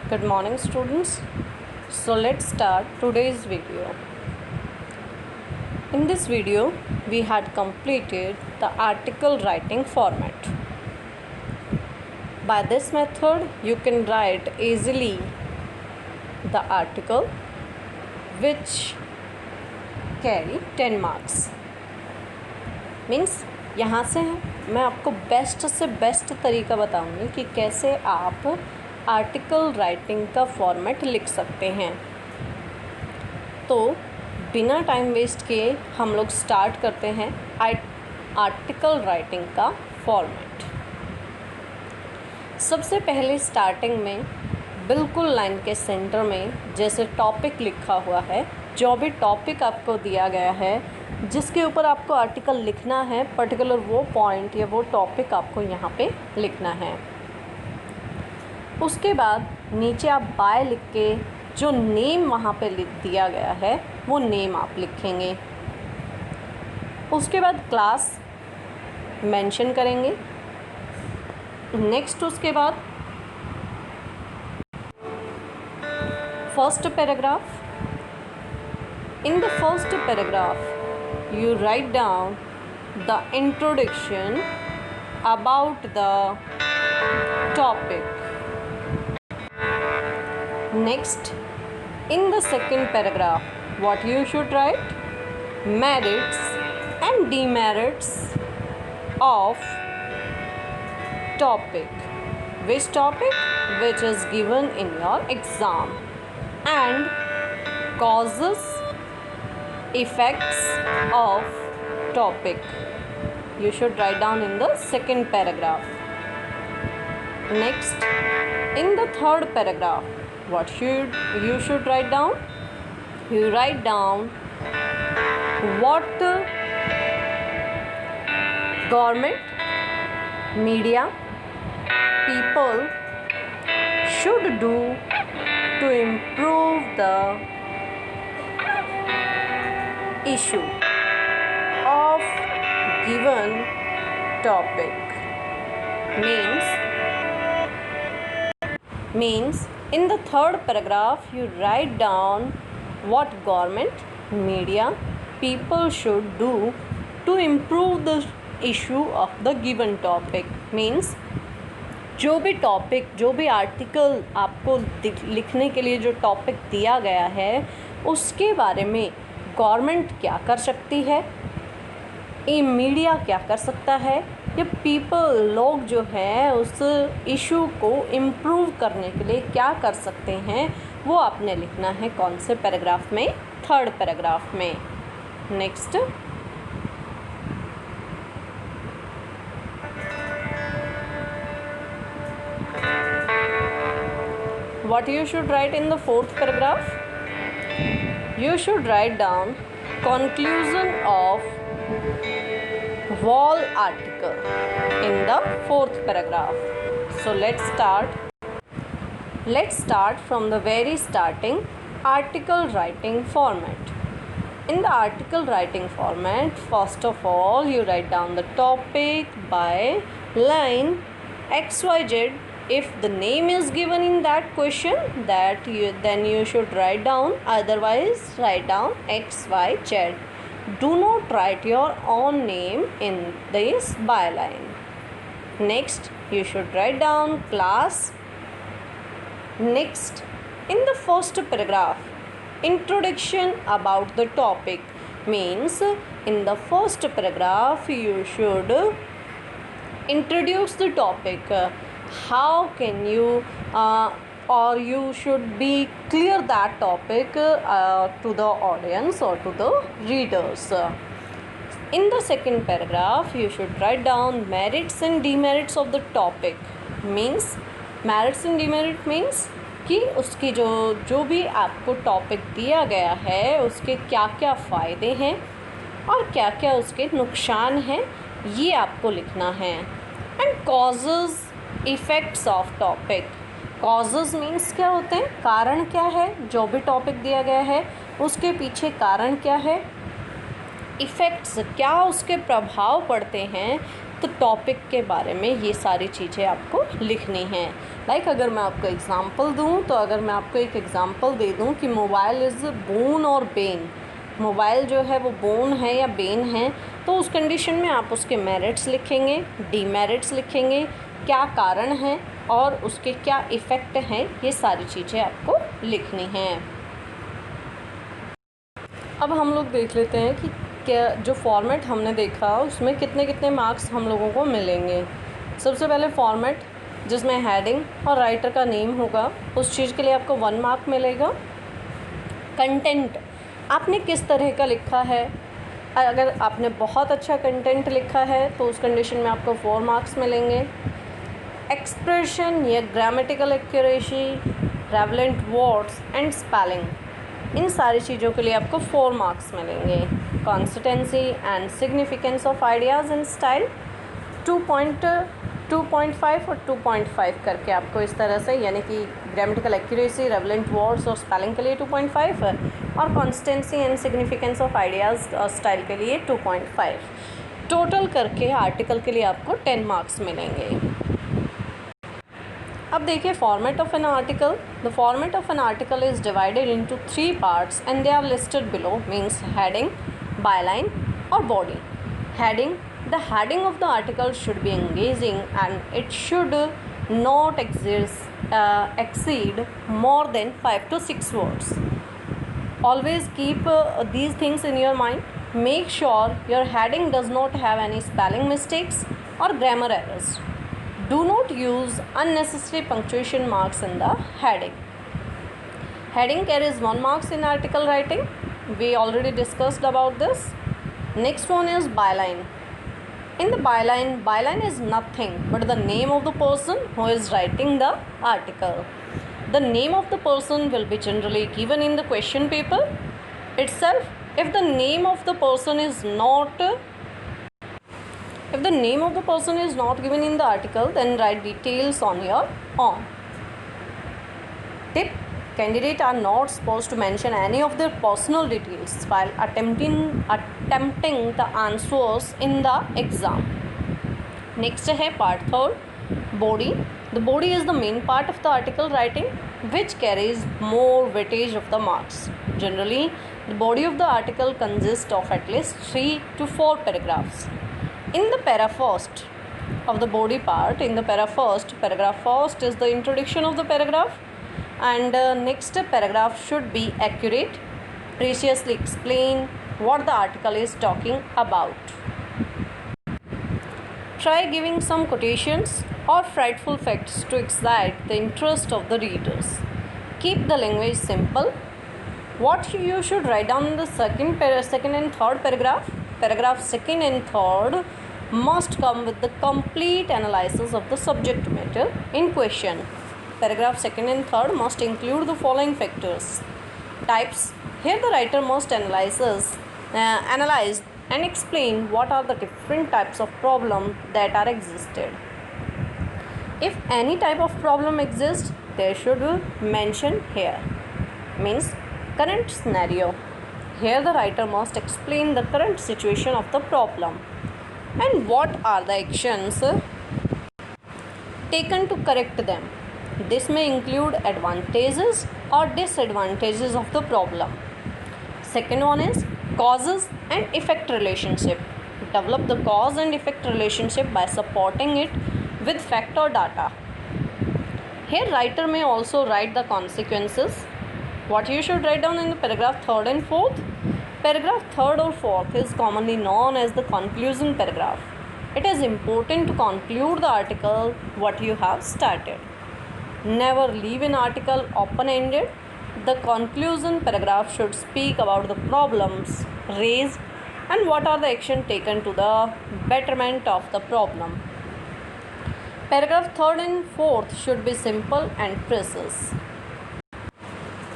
Good morning, students. So let's start today's video. In this video, we had completed the article writing format. By this method, you can write easily the article which carry 10 marks. Means यहाँ से मैं आपको best से best तरीका बताऊंगी कि कैसे आप आर्टिकल राइटिंग का फॉर्मेट लिख सकते हैं। तो बिना टाइम वेस्ट किए हम लोग स्टार्ट करते हैं आर्टिकल राइटिंग का फॉर्मेट। सबसे पहले स्टार्टिंग में बिल्कुल लाइन के सेंटर में जैसे टॉपिक लिखा हुआ है, जो भी टॉपिक आपको दिया गया है जिसके ऊपर आपको आर्टिकल लिखना है, पर्टिकुलर वो पॉइंट या वो टॉपिक आपको यहाँ पे लिखना है। उसके बाद नीचे आप बाय लिख के जो नेम वहाँ पे लिख दिया गया है वो नेम आप लिखेंगे। उसके बाद क्लास मेंशन करेंगे। नेक्स्ट उसके बाद first paragraph. In the first paragraph, you write down the introduction about the topic. Next, in the second paragraph, what you should write? Merits and demerits of topic. Which topic? Which is given in your exam. And causes, effects of topic you should write down in the second paragraph. Next, in the third paragraph, what you should write down? You write down what government, media, people should do to improve the issue of given topic. Means in the third paragraph you write down what government, media, people should do to improve the issue of the given topic. Means जो भी topic, जो भी article आपको लिखने के लिए जो topic दिया गया है उसके बारे में गवर्नमेंट क्या कर सकती है, ये मीडिया क्या कर सकता है, या पीपल लोग जो है उस इशू को इम्प्रूव करने के लिए क्या कर सकते हैं, वो आपने लिखना है कौन से पैराग्राफ में? थर्ड पैराग्राफ में। Next, what you should write in the fourth paragraph? You should write down conclusion of whole article in the fourth paragraph. So let's start from the very starting article writing format. In the article writing format, first of all you write down the topic by line XYZ. If the name is given in that question, then you should write down, otherwise write down XYZ. Do not write your own name in this byline. Next, you should write down class. Next, in the first paragraph, introduction about the topic. Means in the first paragraph you should introduce the topic. How can you or you should be clear that topic to the audience or to the readers. In the second paragraph you should write down merits and demerits of the topic. Means merits and demerit means कि उसकी जो भी आपको topic दिया गया है उसके क्या क्या फ़ायदे हैं और क्या क्या उसके नुकसान हैं, ये आपको लिखना है। And causes, effects of topic. Causes means क्या होते हैं? कारण क्या है? जो भी टॉपिक दिया गया है उसके पीछे कारण क्या है। इफ़ेक्ट्स, क्या उसके प्रभाव पड़ते हैं तो टॉपिक के बारे में ये सारी चीज़ें आपको लिखनी हैं। लाइक अगर मैं आपको एग्ज़ाम्पल दूँ, तो अगर मैं आपको एक एग्ज़ाम्पल दे दूँ कि मोबाइल इज़ बोन और बेन, मोबाइल जो है वो बोन है या बेन है, तो उस कंडीशन में आप उसके मेरिट्स लिखेंगे, डीमेरिट्स लिखेंगे, क्या कारण है और उसके क्या इफ़ेक्ट हैं, ये सारी चीज़ें आपको लिखनी हैं। अब हम लोग देख लेते हैं कि क्या जो फॉर्मेट हमने देखा उसमें कितने कितने मार्क्स हम लोगों को मिलेंगे। सबसे पहले फॉर्मेट जिसमें हेडिंग और राइटर का नेम होगा, उस चीज़ के लिए आपको 1 मार्क मिलेगा। कंटेंट आपने किस तरह का लिखा है, अगर आपने बहुत अच्छा कंटेंट लिखा है तो उस कंडीशन में आपको 4 मार्क्स मिलेंगे। एक्सप्रेशन या grammatical accuracy, relevant words and spelling, इन सारी चीज़ों के लिए आपको 4 मार्क्स मिलेंगे। Consistency and significance of ideas and style 2.5 और 2.5 करके आपको इस तरह से, यानी कि ग्रामेटिकल एक्यूरेसी, रेलेवेंट वर्ड्स और स्पेलिंग के लिए 2.5 और consistency and significance of ideas और स्टाइल के लिए 2.5। टोटल करके आर्टिकल के लिए आपको 10 मार्क्स मिलेंगे। अब देखिए format of an article. The format of an article is divided into 3 parts and they are listed below, means heading, byline और body. Heading, the heading of the article should be engaging and it should not exceed more than 5 to 6 words. Always keep these things in your mind. Make sure your heading does not have any spelling mistakes or grammar errors. Do not use unnecessary punctuation marks in the heading. Heading carries 1 marks in article writing. We already discussed about this. Next one is byline. In the byline is nothing but the name of the person who is writing the article. The name of the person will be generally given in the question paper itself. If the name of the person is not given in the article, then write details on your own. Tip: candidates are not supposed to mention any of their personal details while attempting the answers in the exam. Next है part 3, body. The body is the main part of the article writing which carries more weightage of the marks. Generally, the body of the article consists of at least 3 to 4 paragraphs. In the para first of the body part, paragraph first is the introduction of the paragraph. And next paragraph should be accurate, preciously explain what the article is talking about. Try giving some quotations or frightful facts to excite the interest of the readers. Keep the language simple. What you should write down in the second and third paragraph. Paragraph second and third must come with the complete analysis of the subject matter in question. Paragraph second and third must include the following factors. Types. Here the writer must analyze and explain what are the different types of problem that are existed. If any type of problem exists, they should be mentioned here. Means current scenario. Here the writer must explain the current situation of the problem and what are the actions taken to correct them. This may include advantages or disadvantages of the problem. Second one is causes and effect relationship. Develop the cause and effect relationship by supporting it with fact or data. Here writer may also write the consequences. What you should write down in the paragraph 3rd and 4th. Paragraph 3rd or 4th is commonly known as the conclusion paragraph. It is important to conclude the article what you have started. Never leave an article open-ended. The conclusion paragraph should speak about the problems raised and what are the action taken to the betterment of the problem. Paragraph 3rd and 4th should be simple and precise.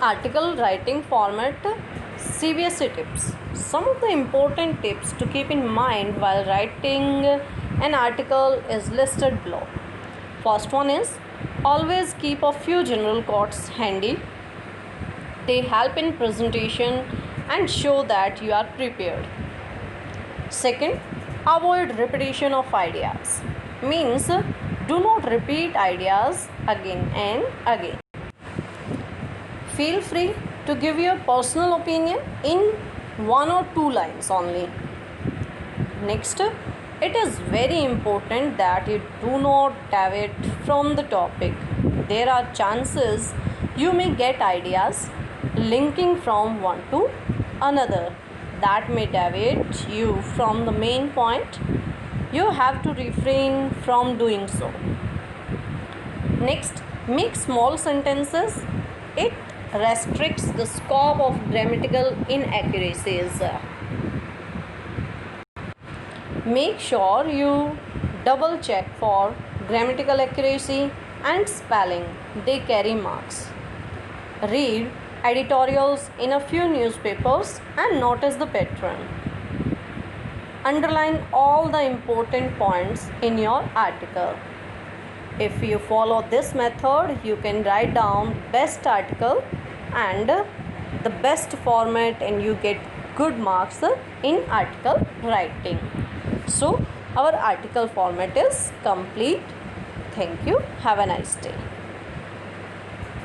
Article writing format CBSE tips. Some of the important tips to keep in mind while writing an article is listed below. First one is always keep a few general quotes handy. They help in presentation and show that you are prepared. Second, Avoid repetition of ideas. Means do not repeat ideas again and again. Feel free to give your personal opinion in 1 or 2 lines only. Next, it is very important that you do not deviate from the topic. There are chances you may get ideas linking from one to another that may deviate you from the main point. You have to refrain from doing so. Next, make small sentences. It restricts the scope of grammatical inaccuracies. Make sure you double check for grammatical accuracy and spelling. They carry marks. Read editorials in a few newspapers and notice the pattern. Underline all the important points in your article. If you follow this method, you can write down best article and the best format, and you get good marks in article writing. So our article format is complete. Thank you. Have a nice day.